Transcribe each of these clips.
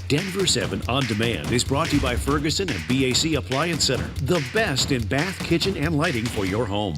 Denver 7 On Demand is brought to you by Ferguson and BAC Appliance Center, the best in bath, kitchen, and lighting for your home.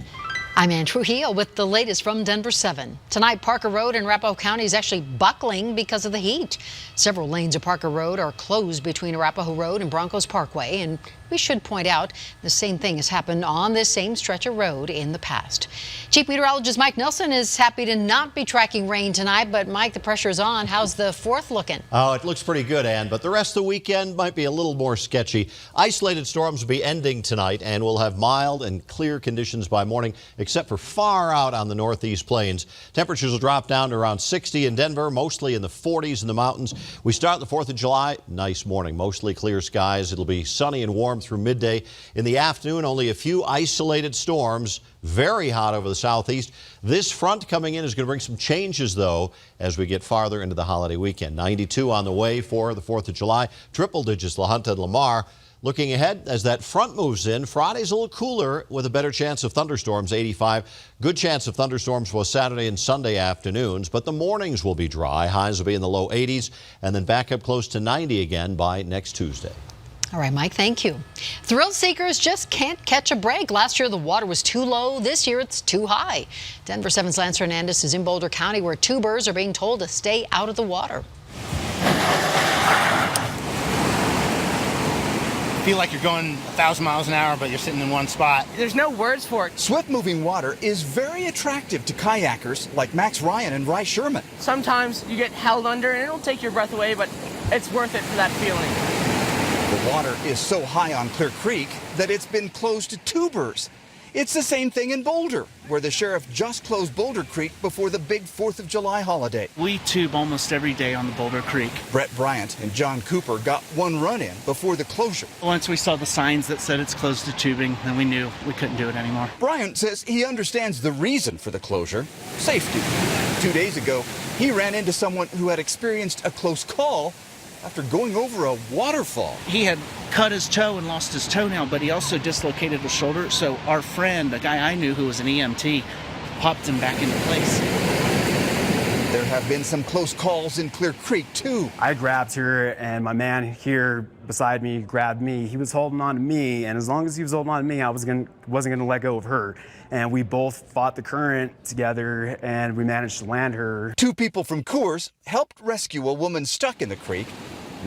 I'm Ann Trujillo with the latest from Denver 7. Tonight, Parker Road in Arapahoe County is actually buckling because of the heat. Several lanes of Parker Road are closed between Arapahoe Road and Broncos Parkway, and we should point out the same thing has happened on this same stretch of road in the past. Chief Meteorologist Mike Nelson is happy to not be tracking rain tonight, but Mike, the pressure is on. How's the 4th looking? Oh, it looks pretty good, Ann, but the rest of the weekend might be a little more sketchy. Isolated storms will be ending tonight, and we'll have mild and clear conditions by morning, except for far out on the northeast plains. Temperatures will drop down to around 60 in Denver, mostly in the 40s in the mountains. We start the 4th of July, nice morning, mostly clear skies. It'll be sunny and warm through midday. In the afternoon, only a few isolated storms, very hot over the southeast. This front coming in is going to bring some changes, though, as we get farther into the holiday weekend. 92 on the way for the 4th of July, triple digits La Junta and Lamar. Looking ahead, as that front moves in, Friday's a little cooler with a better chance of thunderstorms, 85. Good chance of thunderstorms for Saturday and Sunday afternoons, but the mornings will be dry. Highs will be in the low 80s, and then back up close to 90 again by next Tuesday. All right, Mike, thank you. Thrill seekers just can't catch a break. Last year, the water was too low. This year, it's too high. Denver 7's Lance Hernandez is in Boulder County, where tubers are being told to stay out of the water. Feel like you're going 1,000 miles an hour, but you're sitting in one spot. There's no words for it. Swift-moving water is very attractive to kayakers like Max Ryan and Ry Sherman. Sometimes you get held under and it'll take your breath away, but it's worth it for that feeling. The water is so high on Clear Creek that it's been closed to tubers. It's the same thing in Boulder, where the sheriff just closed Boulder Creek before the big 4th of July holiday. We tube almost every day on the Boulder Creek. Brett Bryant and John Cooper got one run in before the closure. Once we saw the signs that said it's closed to tubing, then we knew we couldn't do it anymore. Bryant says he understands the reason for the closure: safety. 2 days ago, he ran into someone who had experienced a close call after going over a waterfall. He had cut his toe and lost his toenail, but he also dislocated his shoulder. So our friend, a guy I knew who was an EMT, popped him back into place. There have been some close calls in Clear Creek, too. I grabbed her, and my man here beside me grabbed me. He was holding on to me, and as long as he was holding on to me, I wasn't going to let go of her. And we both fought the current together, and we managed to land her. 2 people from Coors helped rescue a woman stuck in the creek.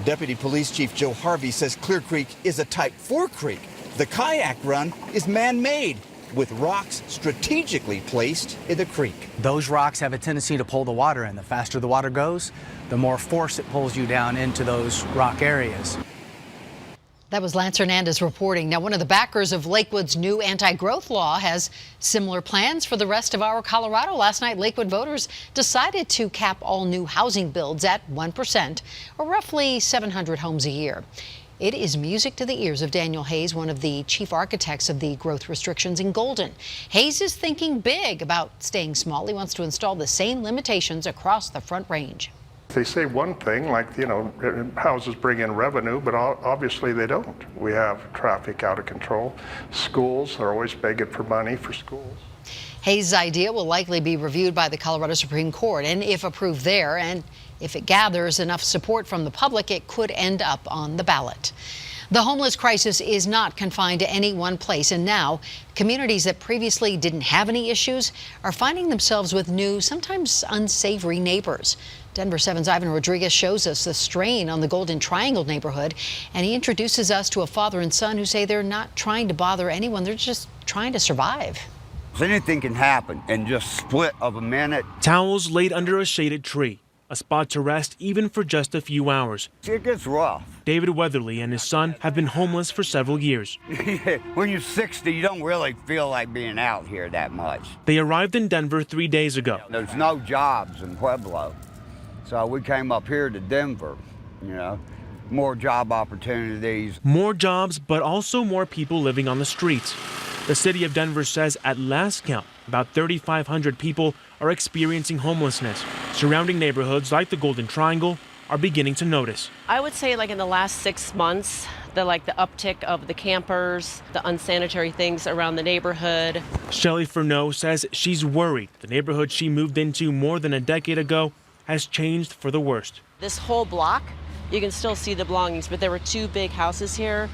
Deputy Police Chief Joe Harvey says Clear Creek is a Type 4 creek. The kayak run is man-made, with rocks strategically placed in the creek. Those rocks have a tendency to pull the water in. The faster the water goes, the more force it pulls you down into those rock areas. That was Lance Hernandez reporting. Now, one of the backers of Lakewood's new anti-growth law has similar plans for the rest of our Colorado. Last night, Lakewood voters decided to cap all new housing builds at 1%, or roughly 700 homes a year. It is music to the ears of Daniel Hayes, one of the chief architects of the growth restrictions in Golden. Hayes is thinking big about staying small. He wants to install the same limitations across the Front Range. They say one thing, like, houses bring in revenue, but obviously they don't. We have traffic out of control. Schools are always begging for money for schools. Hayes' idea will likely be reviewed by the Colorado Supreme Court, and if approved there, and if it gathers enough support from the public, it could end up on the ballot. The homeless crisis is not confined to any one place, and now communities that previously didn't have any issues are finding themselves with new, sometimes unsavory neighbors. Denver 7's Ivan Rodriguez shows us the strain on the Golden Triangle neighborhood, and he introduces us to a father and son who say they're not trying to bother anyone, they're just trying to survive. Anything can happen in just split of a minute. Towels laid under a shaded tree, a spot to rest even for just a few hours. It gets rough. David Weatherly and his son have been homeless for several years. When you're 60, you don't really feel like being out here that much. They arrived in Denver 3 days ago. There's no jobs in Pueblo, so we came up here to Denver, more job opportunities. More jobs, but also more people living on the streets. The city of Denver says at last count, about 3,500 people are experiencing homelessness. Surrounding neighborhoods like the Golden Triangle are beginning to notice. I would say like in the last 6 months, the uptick of the campers, the unsanitary things around the neighborhood. Shelley Furneaux says she's worried the neighborhood she moved into more than a decade ago has changed for the worst. This whole block you can still see the belongings, but there were 2 big houses here,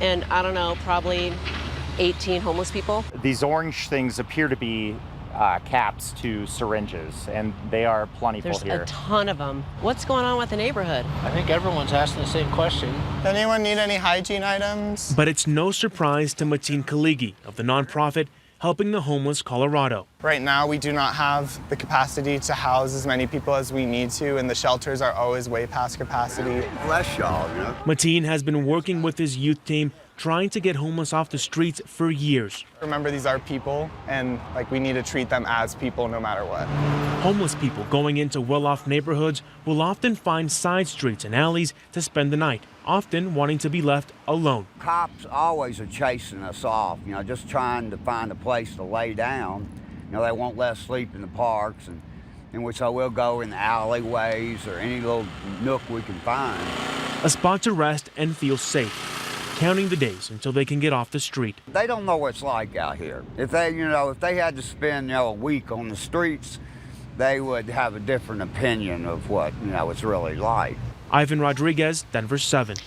and I don't know, probably 18 homeless people. These orange things appear to be caps to syringes, and they are plentiful There's here. a ton of them. What's going on with the neighborhood? I think everyone's asking the same question. Anyone need any hygiene items? But it's no surprise to Mateen Kaligi of the nonprofit Helping the Homeless Colorado. Right now, we do not have the capacity to house as many people as we need to, and the shelters are always way past capacity. Bless y'all, you know. Mateen has been working with his youth team trying to get homeless off the streets for years. Remember, these are people, and we need to treat them as people no matter what. Homeless people going into well-off neighborhoods will often find side streets and alleys to spend the night, often wanting to be left alone. Cops always are chasing us off, just trying to find a place to lay down. They won't let us sleep in the parks, and so we'll go in the alleyways or any little nook we can find. A spot to rest and feel safe, counting the days until they can get off the street. They don't know what it's like out here. If they had to spend, a week on the streets, they would have a different opinion of what, it's really like. Ivan Rodriguez, Denver 7.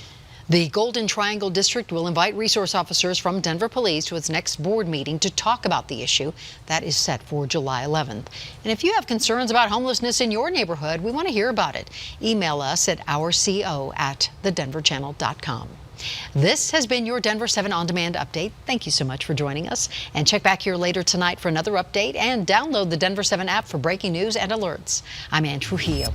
The Golden Triangle District will invite resource officers from Denver Police to its next board meeting to talk about the issue. That is set for July 11th. And if you have concerns about homelessness in your neighborhood, we want to hear about it. Email us at ourco@thedenverchannel.com. This has been your Denver 7 On Demand update. Thank you so much for joining us. And check back here later tonight for another update and download the Denver 7 app for breaking news and alerts. I'm Ann Trujillo.